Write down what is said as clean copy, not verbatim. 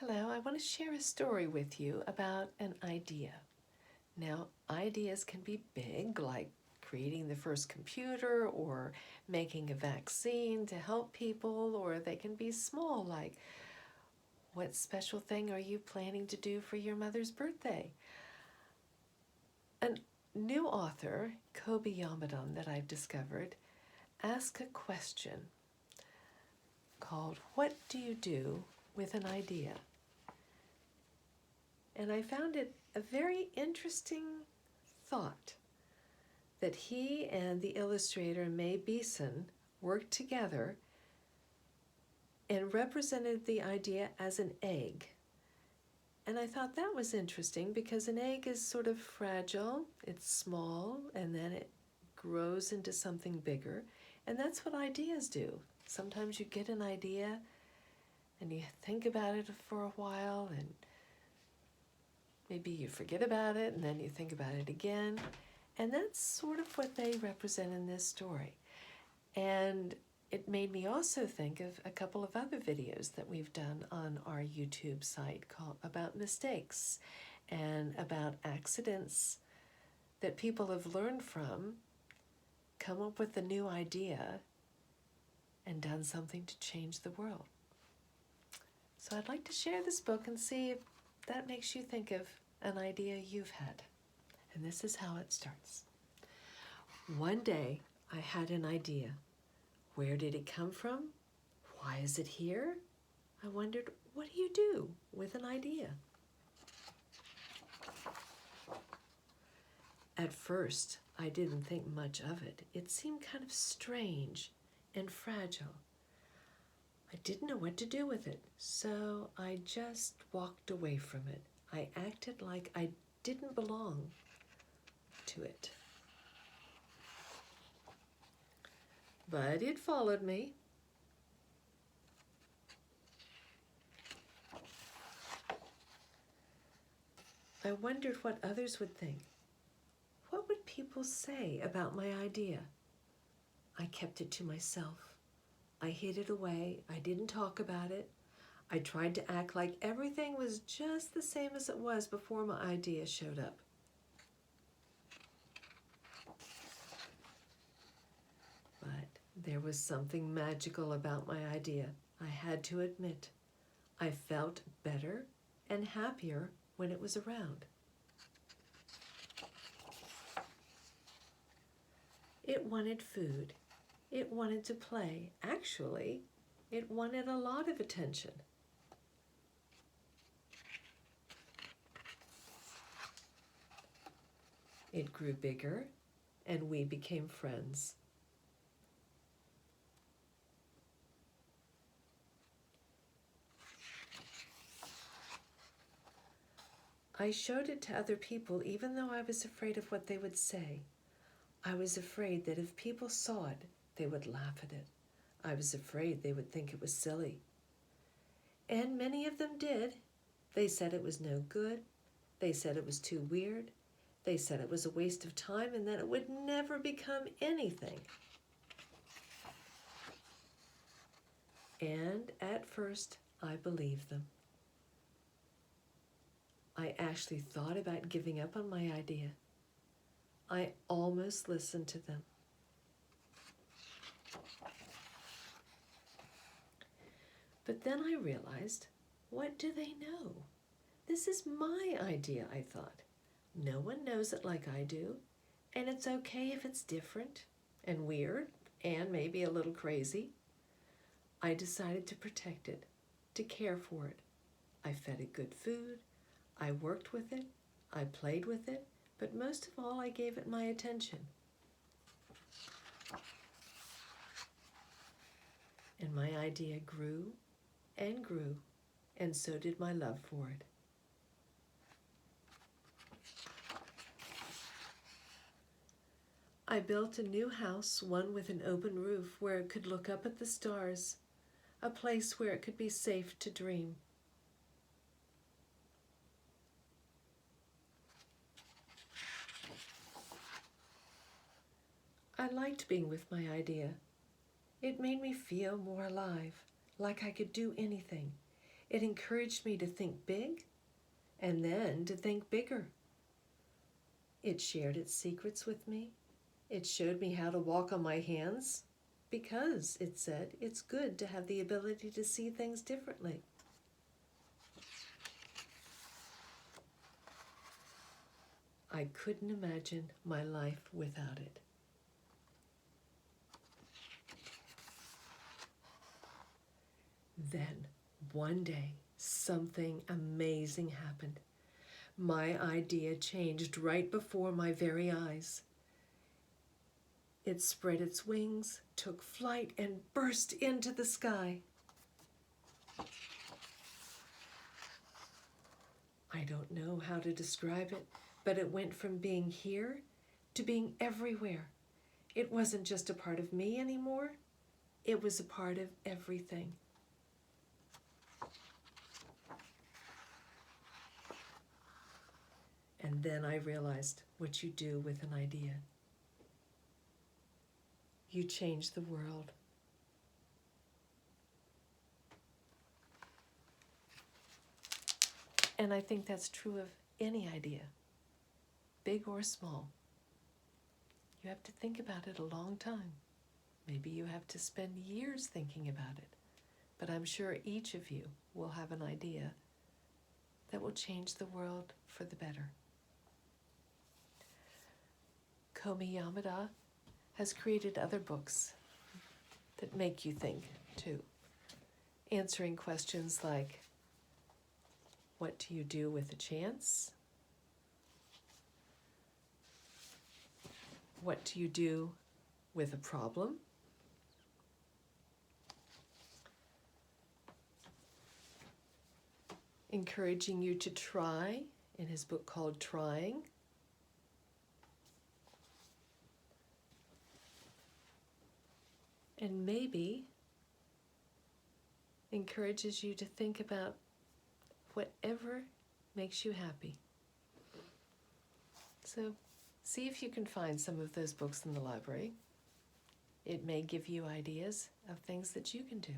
Hello, I want to share a story with you about an idea. Now, ideas can be big, like creating the first computer or making a vaccine to help people, or they can be small, like what special thing are you planning to do for your mother's birthday? A new author, Kobi Yamada, that I've discovered, asked a question called, "What do you do with an idea?" And I found it a very interesting thought that he and the illustrator Mae Besom worked together and represented the idea as an egg. And I thought that was interesting because an egg is sort of fragile, it's small, and then it grows into something bigger. And that's what ideas do. Sometimes you get an idea and you think about it for a while, and maybe you forget about it and then you think about it again. And that's sort of what they represent in this story. And it made me also think of a couple of other videos that we've done on our YouTube site about mistakes and about accidents that people have learned from, come up with a new idea, and done something to change the world. So I'd like to share this book and see if that makes you think of an idea you've had. And this is how it starts. One day, I had an idea. Where did it come from? Why is it here? I wondered, what do you do with an idea? At first, I didn't think much of it. It seemed kind of strange and fragile. I didn't know what to do with it, so I just walked away from it. I acted like I didn't belong to it. But it followed me. I wondered what others would think. What would people say about my idea? I kept it to myself. I hid it away. I didn't talk about it. I tried to act like everything was just the same as it was before my idea showed up. But there was something magical about my idea, I had to admit. I felt better and happier when it was around. It wanted food. It wanted to play. Actually, it wanted a lot of attention. It grew bigger, and we became friends. I showed it to other people even though I was afraid of what they would say. I was afraid that if people saw it, they would laugh at it. I was afraid they would think it was silly. And many of them did. They said it was no good. They said it was too weird. They said it was a waste of time and that it would never become anything. And at first, I believed them. I actually thought about giving up on my idea. I almost listened to them. But then I realized, what do they know? This is my idea, I thought. No one knows it like I do, and it's okay if it's different and weird and maybe a little crazy. I decided to protect it, to care for it. I fed it good food. I worked with it. I played with it. But most of all, I gave it my attention. And my idea grew and grew, and so did my love for it. I built a new house, one with an open roof where it could look up at the stars, a place where it could be safe to dream. I liked being with my idea. It made me feel more alive, like I could do anything. It encouraged me to think big and then to think bigger. It shared its secrets with me. It showed me how to walk on my hands because it said it's good to have the ability to see things differently. I couldn't imagine my life without it. Then, one day, something amazing happened. My idea changed right before my very eyes. It spread its wings, took flight, and burst into the sky. I don't know how to describe it, but it went from being here to being everywhere. It wasn't just a part of me anymore. It was a part of everything. And then I realized what you do with an idea. You change the world. And I think that's true of any idea, big or small. You have to think about it a long time. Maybe you have to spend years thinking about it. But I'm sure each of you will have an idea that will change the world for the better. Kobi Yamada has created other books that make you think, too. Answering questions like, what do you do with a chance? What do you do with a problem? Encouraging you to try in his book called Trying. And maybe encourages you to think about whatever makes you happy. So see if you can find some of those books in the library. It may give you ideas of things that you can do.